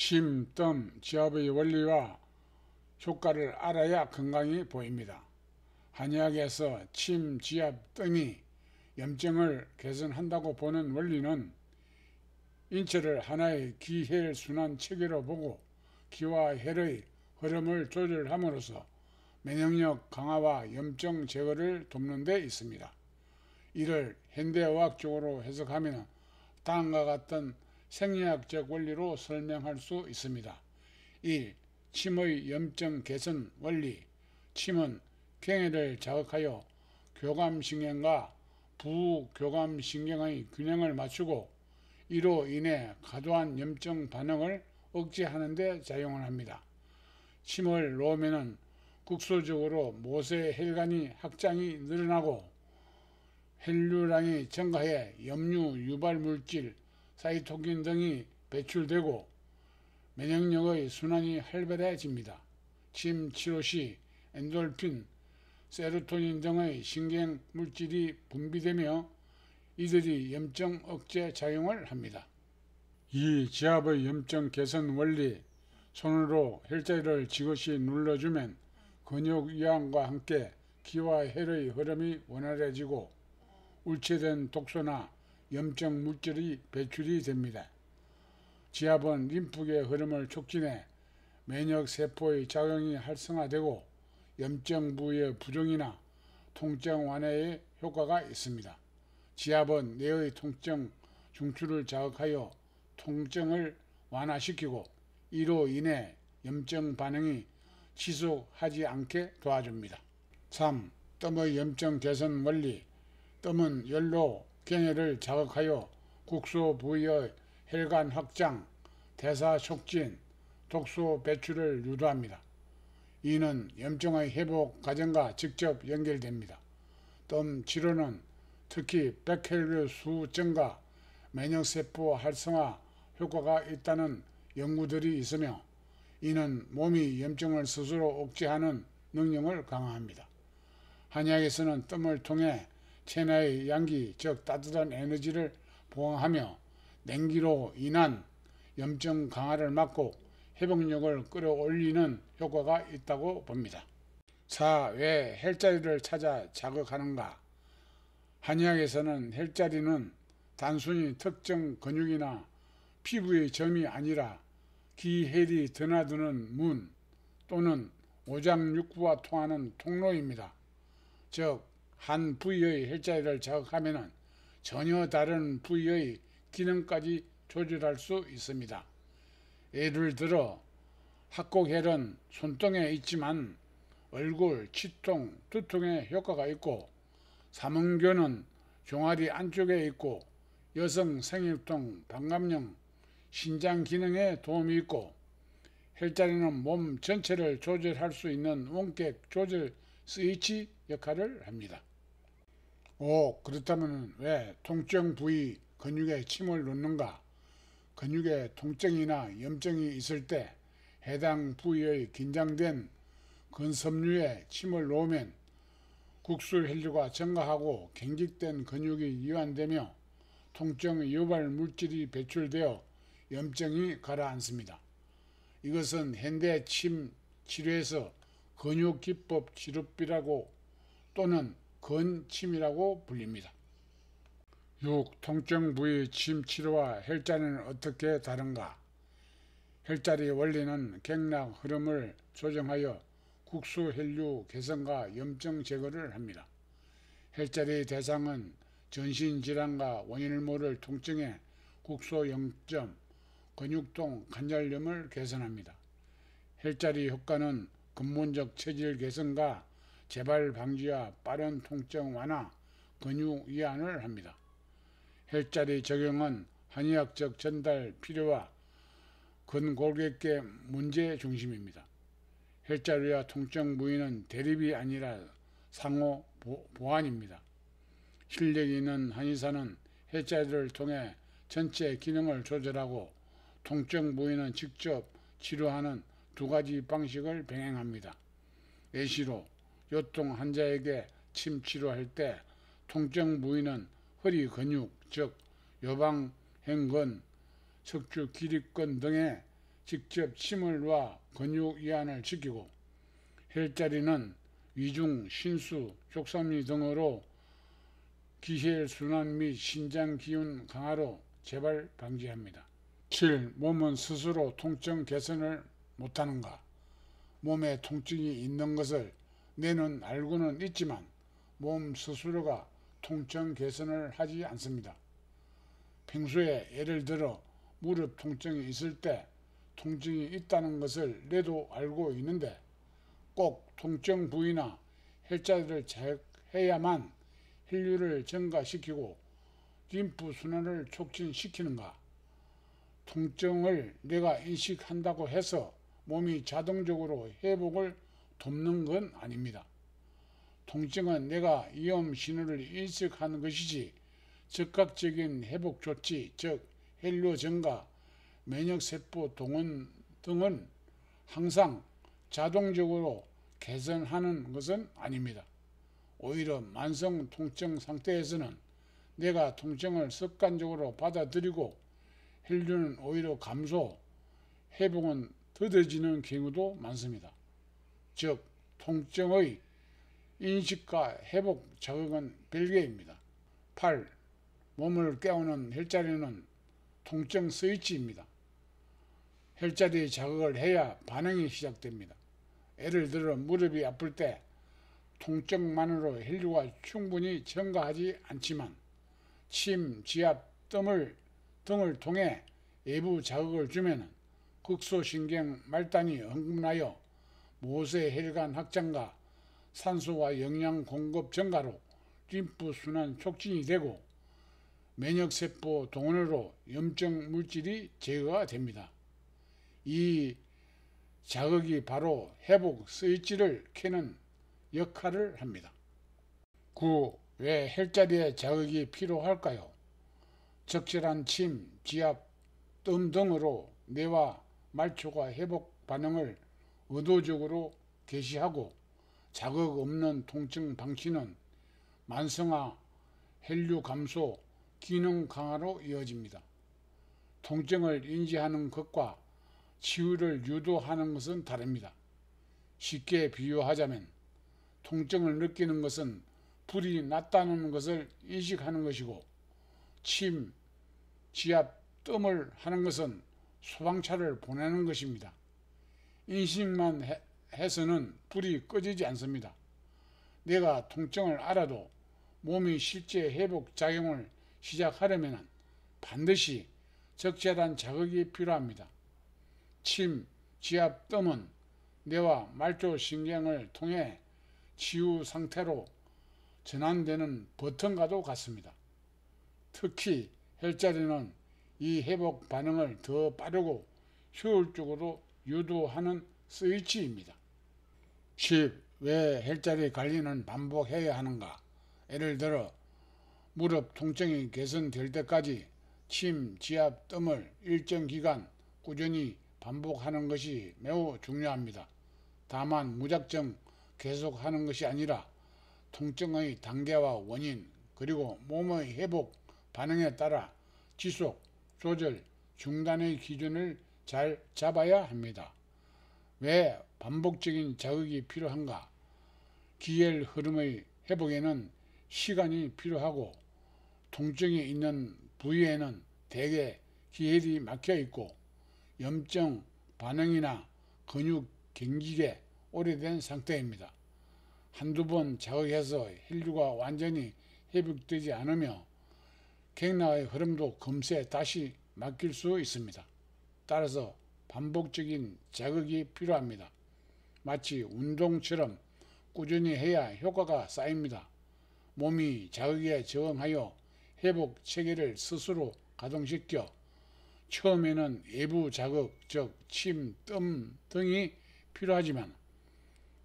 침, 뜸, 지압의 원리와 효과를 알아야 건강이 보입니다. 한의학에서 침, 지압, 뜸이 염증을 개선한다고 보는 원리는 인체를 하나의 기혈순환 체계로 보고 기와 혈의 흐름을 조절함으로써 면역력 강화와 염증 제거를 돕는 데 있습니다. 이를 현대의학적으로 해석하면 다음과 같은 생리학적 원리로 설명할 수 있습니다. 1. 침의 염증 개선 원리. 침은 경혈을 자극하여 교감신경과 부교감신경의 균형을 맞추고 이로 인해 과도한 염증 반응을 억제하는 데 작용을 합니다. 침을 놓으면 국소적으로 모세 혈관이 확장이 늘어나고 혈류량이 증가해 염류 유발 물질, 사이토킨 등이 배출되고 면역력의 순환이 활발해집니다. 침 치료 시 엔돌핀, 세로토닌 등의 신경 물질이 분비되며 이들이 염증 억제 작용을 합니다. 이 지압의 염증 개선 원리. 손으로 혈자리를 지그시 눌러주면 근육 이완과 함께 기와 혈의 흐름이 원활해지고 울체된 독소나 염증 물질이 배출이 됩니다. 지압은 림프계 흐름을 촉진해 면역세포의 작용이 활성화되고 염증 부위의 부종이나 통증 완화에 효과가 있습니다. 지압은 뇌의 통증 중추를 자극하여 통증을 완화시키고 이로 인해 염증 반응이 지속하지 않게 도와줍니다. 3. 뜸의 염증 개선 원리. 뜸은 열로 경혈을 자극하여 국소 부위의 혈관 확장, 대사 촉진, 독소 배출을 유도합니다. 이는 염증의 회복 과정과 직접 연결됩니다. 뜸 치료는 특히 백혈구 수 증가, 면역세포 활성화 효과가 있다는 연구들이 있으며 이는 몸이 염증을 스스로 억제하는 능력을 강화합니다. 한의학에서는 뜸을 통해 체내의 양기, 즉 따뜻한 에너지를 보강하며 냉기로 인한 염증 강화를 막고 회복력을 끌어올리는 효과가 있다고 봅니다. 4. 왜 혈자리를 찾아 자극하는가? 한의학에서는 혈자리는 단순히 특정 근육이나 피부의 점이 아니라 기혈이 드나드는 문 또는 오장육부와 통하는 통로입니다. 즉, 한 부위의 혈자리를 자극하면 전혀 다른 부위의 기능까지 조절할 수 있습니다. 예를 들어 합곡혈은 손등에 있지만 얼굴, 치통, 두통에 효과가 있고 삼음교는 종아리 안쪽에 있고 여성 생육통, 방광염, 신장 기능에 도움이 있고 혈자리는 몸 전체를 조절할 수 있는 원격 조절 스위치 역할을 합니다. 5. 그렇다면 왜 통증 부위 근육에 침을 놓는가? 근육에 통증이나 염증이 있을 때 해당 부위의 긴장된 근섬유에 침을 놓으면 국소 혈류가 증가하고 경직된 근육이 이완되며 통증 유발 물질이 배출되어 염증이 가라앉습니다. 이것은 현대 침 치료에서 근육기법 치료법이라고 또는 근침이라고 불립니다. 6. 통증 부위 침 치료와 혈자리는 어떻게 다른가? 혈자리 원리는 경락 흐름을 조정하여 국소 혈류 개선과 염증 제거를 합니다. 혈자리 대상은 전신질환과 원인을 모를 통증에 국소 영점, 근육통, 관절염을 개선합니다. 혈자리 효과는 근본적 체질 개선과 재발 방지와 빠른 통증 완화, 근육 이완을 합니다. 혈자리 적용은 한의학적 전달 필요와 근골격계 문제 중심입니다. 혈자리와 통증 부위는 대립이 아니라 상호 보완입니다. 실력 있는 한의사는 혈자리를 통해 전체 기능을 조절하고 통증 부위는 직접 치료하는 두 가지 방식을 병행합니다. 예시로 요통 환자에게 침 치료할 때 통증 부위는 허리 근육, 즉 요방행근, 척추 기립근 등에 직접 침을 놔 근육 이완을 시키고, 혈자리는 위중, 신수, 족삼리 등으로 기혈순환 및 신장 기운 강화로 재발 방지합니다. 7. 몸은 스스로 통증 개선을 못하는가? 몸에 통증이 있는 것을 뇌는 알고는 있지만 몸 스스로가 통증 개선을 하지 않습니다. 평소에 예를 들어 무릎 통증이 있을 때 통증이 있다는 것을 뇌도 알고 있는데 꼭 통증 부위나 혈자리를 자극해야만 혈류를 증가시키고 림프 순환을 촉진시키는가? 통증을 뇌가 인식한다고 해서 몸이 자동적으로 회복을 돕는 건 아닙니다. 통증은 뇌가 위험 신호를 인식하는 것이지 즉각적인 회복 조치, 즉 혈류 증가, 면역세포 동원 등은 항상 자동적으로 개선하는 것은 아닙니다. 오히려 만성 통증 상태에서는 뇌가 통증을 습관적으로 받아들이고 혈류는 오히려 감소, 회복은 더뎌지는 경우도 많습니다. 즉, 통증의 인식과 회복 자극은 별개입니다. 8. 몸을 깨우는 혈자리는 통증 스위치입니다. 혈자리 자극을 해야 반응이 시작됩니다. 예를 들어 무릎이 아플 때 통증만으로 혈류가 충분히 증가하지 않지만 침, 지압, 등을 통해 외부 자극을 주면 극소신경 말단이 흥분하여 모세혈관 확장과 산소와 영양 공급 증가로 림프 순환 촉진이 되고 면역세포 동원으로 염증 물질이 제거가 됩니다. 이 자극이 바로 회복 스위치를 켜는 역할을 합니다. 9. 왜 혈자리에 자극이 필요할까요? 적절한 침, 지압, 뜸 등으로 뇌와 말초가 회복 반응을 의도적으로 개시하고 자극 없는 통증 방치는 만성화, 혈류 감소, 기능 강화로 이어집니다. 통증을 인지하는 것과 치유를 유도하는 것은 다릅니다. 쉽게 비유하자면 통증을 느끼는 것은 불이 났다는 것을 인식하는 것이고 침, 지압, 뜸을 하는 것은 소방차를 보내는 것입니다. 인식만 해서는 불이 꺼지지 않습니다. 내가 통증을 알아도 몸이 실제 회복 작용을 시작하려면 반드시 적절한 자극이 필요합니다. 침, 지압, 뜸은 뇌와 말초 신경을 통해 치유 상태로 전환되는 버튼과도 같습니다. 특히 혈자리는 이 회복 반응을 더 빠르고 효율적으로 유도하는 스위치입니다. 10. 왜 혈자리 관리는 반복해야 하는가? 예를 들어 무릎 통증이 개선될 때까지 침, 지압, 뜸을 일정 기간 꾸준히 반복하는 것이 매우 중요합니다. 다만 무작정 계속하는 것이 아니라 통증의 단계와 원인 그리고 몸의 회복 반응에 따라 지속, 조절, 중단의 기준을 잘 잡아야 합니다. 왜 반복적인 자극이 필요한가? 기혈 흐름의 회복에는 시간이 필요하고 통증이 있는 부위에는 대개 기혈이 막혀 있고 염증 반응이나 근육 경직에 오래된 상태입니다. 한두 번 자극해서 혈류가 완전히 회복되지 않으며 갱락의 흐름도 금세 다시 막힐 수 있습니다. 따라서 반복적인 자극이 필요합니다. 마치 운동처럼 꾸준히 해야 효과가 쌓입니다. 몸이 자극에 적응하여 회복 체계를 스스로 가동시켜 처음에는 외부 자극, 즉 침, 뜸 등이 필요하지만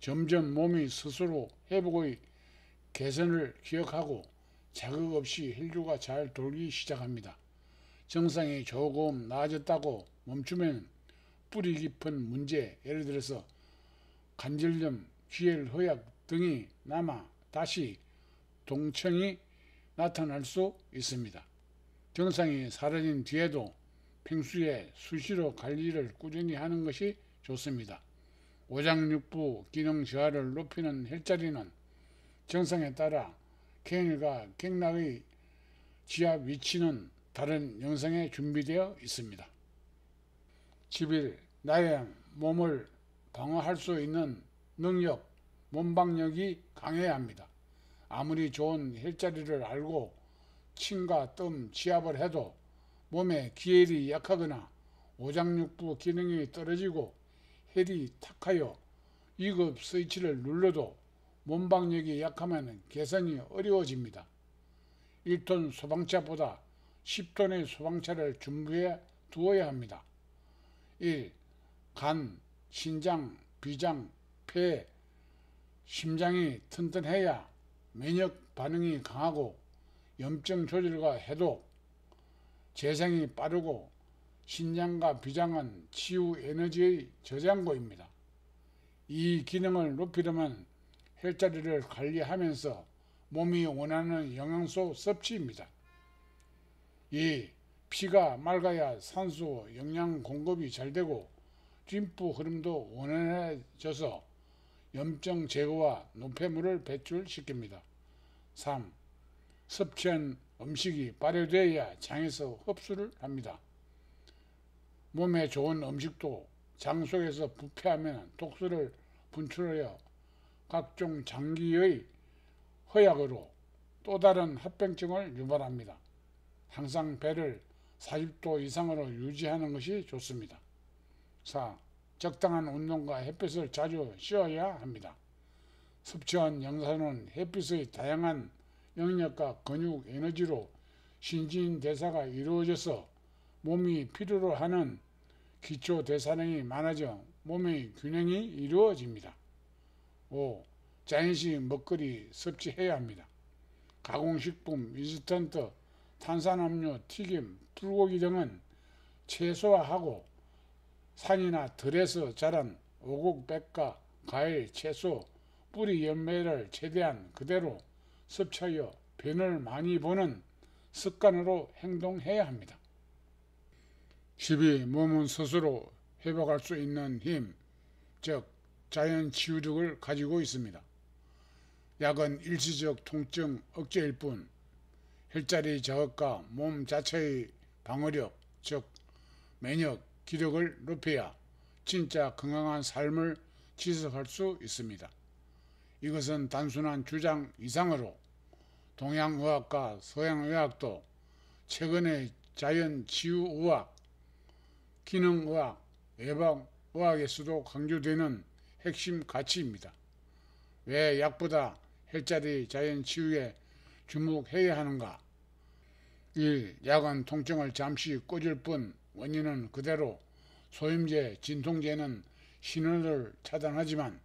점점 몸이 스스로 회복의 개선을 기억하고 자극 없이 혈류가 잘 돌기 시작합니다. 증상이 조금 나아졌다고 멈추면 뿌리 깊은 문제, 예를 들어서 관절염, 기혈허약 등이 남아 다시 통증이 나타날 수 있습니다. 증상이 사라진 뒤에도 평소에 수시로 관리를 꾸준히 하는 것이 좋습니다. 오장육부 기능 저하를 높이는 혈자리는 정상에 따라 갱일과 갱락의 지압 위치는 다른 영상에 준비되어 있습니다. 11. 나의 몸을 방어할 수 있는 능력, 몸방력이 강해야 합니다. 아무리 좋은 혈자리를 알고 침과 뜸, 지압을 해도 몸의 기혈이 약하거나 오장육부 기능이 떨어지고 혈이 탁하여 위급 스위치를 눌러도 몸방력이 약하면 개선이 어려워집니다. 1톤 소방차보다 10톤의 소방차를 준비해 두어야 합니다. 1. 간, 신장, 비장, 폐, 심장이 튼튼해야 면역 반응이 강하고 염증 조절과 해독, 재생이 빠르고 신장과 비장은 치유 에너지의 저장고입니다. 이 기능을 높이려면 혈자리를 관리하면서 몸이 원하는 영양소 섭취입니다. 2. 피가 맑아야 산소 영양 공급이 잘 되고 림프 흐름도 원활해져서 염증 제거와 노폐물을 배출시킵니다. 3. 섭취한 음식이 발효되어야 장에서 흡수를 합니다. 몸에 좋은 음식도 장 속에서 부패하면 독소를 분출하여 각종 장기의 허약으로 또 다른 합병증을 유발합니다. 항상 배를 40도 이상으로 유지하는 것이 좋습니다. 4. 적당한 운동과 햇빛을 자주 쐬어야 합니다. 섭취한 영양소는 햇빛의 다양한 영역과 근육 에너지로 신진대사가 이루어져서 몸이 필요로 하는 기초 대사량이 많아져 몸의 균형이 이루어집니다. 5. 자연식 먹거리 섭취해야 합니다. 가공식품, 인스턴트, 탄산음료, 튀김, 불고기 등은 최소화하고 산이나 들에서 자란 오곡백과 과일, 채소, 뿌리 열매를 최대한 그대로 섭취하여 변을 많이 보는 습관으로 행동해야 합니다. 12. 몸은 스스로 회복할 수 있는 힘, 즉 자연 치유력을 가지고 있습니다. 약은 일시적 통증 억제일 뿐 혈자리 저하과 몸 자체의 방어력, 즉 면역 기력을 높여야 진짜 건강한 삶을 지속할 수 있습니다. 이것은 단순한 주장 이상으로 동양의학과 서양의학도 최근의 자연치유의학, 기능의학, 예방의학에서도 강조되는 핵심 가치입니다. 왜 약보다 혈자리 자연치유에 주목해야 하는가? 1. 약은 통증을 잠시 꺼줄 뿐 원인은 그대로 소염제, 진통제는 신호를 차단하지만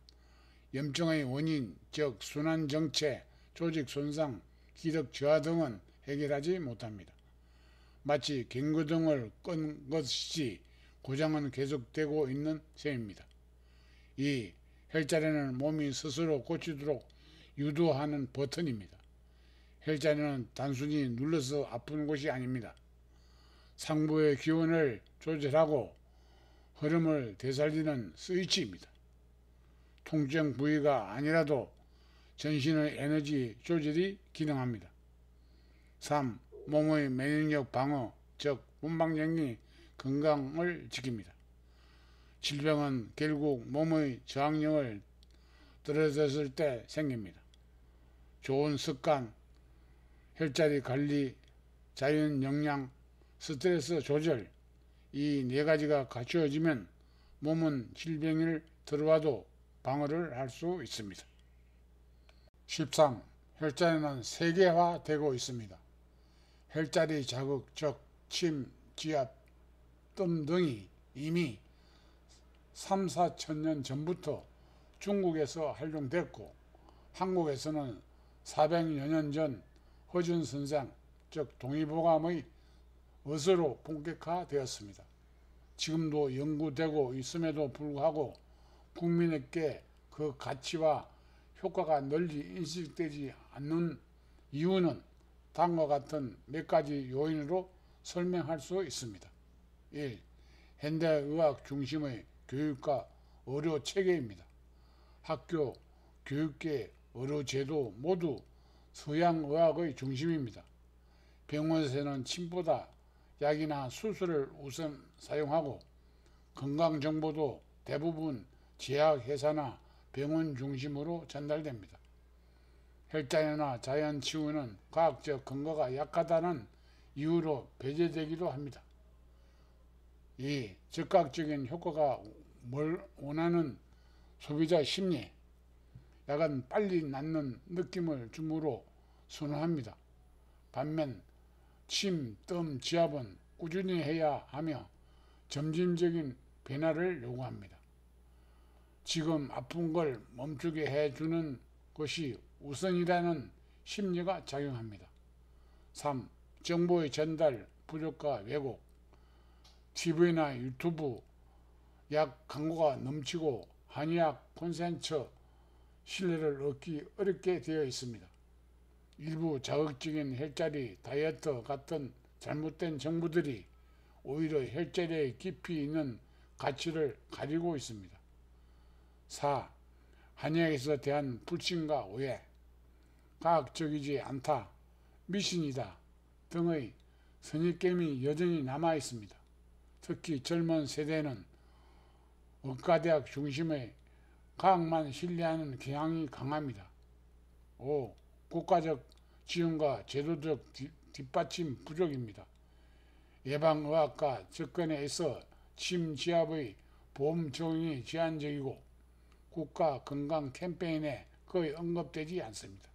염증의 원인, 즉 순환정체, 조직 손상, 기력 저하 등은 해결하지 못합니다. 마치 경고등을 끈 것이지 고장은 계속되고 있는 셈입니다. 2. 혈자리는 몸이 스스로 고치도록 유도하는 버튼입니다. 혈자리는 단순히 눌러서 아픈 곳이 아닙니다. 상부의 기운을 조절하고 흐름을 되살리는 스위치입니다. 통증 부위가 아니라도 전신의 에너지 조절이 기능합니다. 3. 몸의 면역력 방어, 즉 몸방력이 건강을 지킵니다. 질병은 결국 몸의 저항력을 떨어졌을 때 생깁니다. 좋은 습관, 혈자리 관리, 자연 영양, 스트레스 조절, 이 네 가지가 갖추어지면 몸은 질병이 들어와도 방어를 할 수 있습니다. 13. 혈자리는 세계화되고 있습니다. 혈자리 자극, 즉 침, 지압, 뜸 등이 이미 3, 4천 년 전부터 중국에서 활용됐고 한국에서는 400여 년 전 허준선상, 즉 동의보감의 의서로 본격화되었습니다. 지금도 연구되고 있음에도 불구하고 국민에게 그 가치와 효과가 널리 인식되지 않는 이유는 다음과 같은 몇 가지 요인으로 설명할 수 있습니다. 1. 현대의학 중심의 교육과 의료 체계입니다. 학교, 교육계, 의료제도 모두 서양의학의 중심입니다. 병원에서는 침보다 약이나 수술을 우선 사용하고 건강정보도 대부분 제약회사나 병원 중심으로 전달됩니다. 혈자리나 자연치유는 과학적 근거가 약하다는 이유로 배제되기도 합니다. 2. 즉각적인 효과가 원하는 소비자 심리, 약은 빨리 낫는 느낌을 주므로 선호합니다. 반면 침, 뜸, 지압은 꾸준히 해야 하며 점진적인 변화를 요구합니다. 지금 아픈 걸 멈추게 해주는 것이 우선이라는 심리가 작용합니다. 3. 정보의 전달 부족과 왜곡, TV나 유튜브 약 광고가 넘치고 한의학 콘텐츠 신뢰를 얻기 어렵게 되어 있습니다. 일부 자극적인 혈자리 다이어트 같은 잘못된 정보들이 오히려 혈자리에 깊이 있는 가치를 가리고 있습니다. 4. 한의학에서 대한 불신과 오해, 과학적이지 않다, 미신이다 등의 선입견이 여전히 남아 있습니다. 특히 젊은 세대는 의과대학 중심의 과학만 신뢰하는 경향이 강합니다. 5. 국가적 지원과 제도적 뒷받침 부족입니다. 예방의학과 접근에 있어 침, 지압의 보험 적용이 제한적이고 국가 건강 캠페인에 거의 언급되지 않습니다.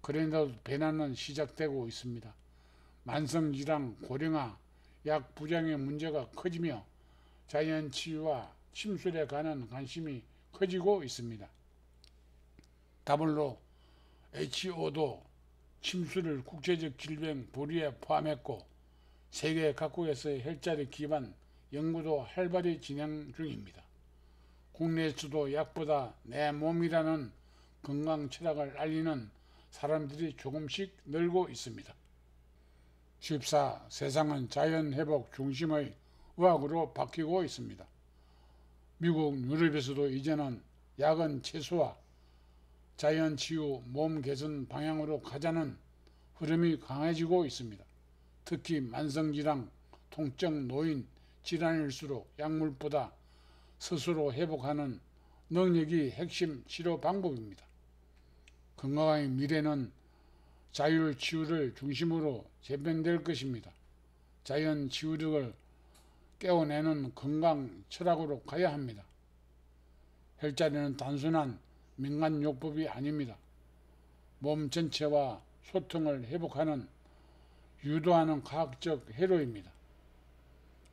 그런데도 변화는 시작되고 있습니다. 만성질환, 고령화, 약 부작용의 문제가 커지며 자연치유와 침술에 관한 관심이 커지고 있습니다. WHO도 침술을 국제적 질병 보류에 포함했고 세계 각국에서의 혈자리 기반 연구도 활발히 진행 중입니다. 국내에서도 약보다 내 몸이라는 건강 철학을 알리는 사람들이 조금씩 늘고 있습니다. 14. 세상은 자연회복 중심의 의학으로 바뀌고 있습니다. 미국, 유럽에서도 이제는 약은 최소화, 자연치유, 몸 개선 방향으로 가자는 흐름이 강해지고 있습니다. 특히 만성질환, 통증, 노인, 질환일수록 약물보다 스스로 회복하는 능력이 핵심 치료 방법입니다. 건강의 미래는 자율치유를 중심으로 재편될 것입니다. 자연치유력을 깨워내는 건강 철학으로 가야 합니다. 혈자리는 단순한 민간요법이 아닙니다. 몸 전체와 소통을 회복하는 유도하는 과학적 회로입니다.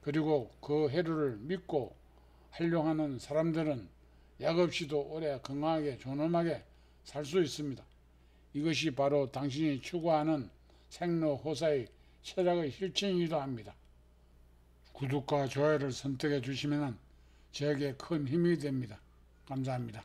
그리고 그 회로를 믿고 활용하는 사람들은 약 없이도 오래 건강하게 존엄하게 살 수 있습니다. 이것이 바로 당신이 추구하는 생로호사의 철학의 실천이기도 합니다. 구독과 좋아요를 선택해 주시면 저에게 큰 힘이 됩니다. 감사합니다.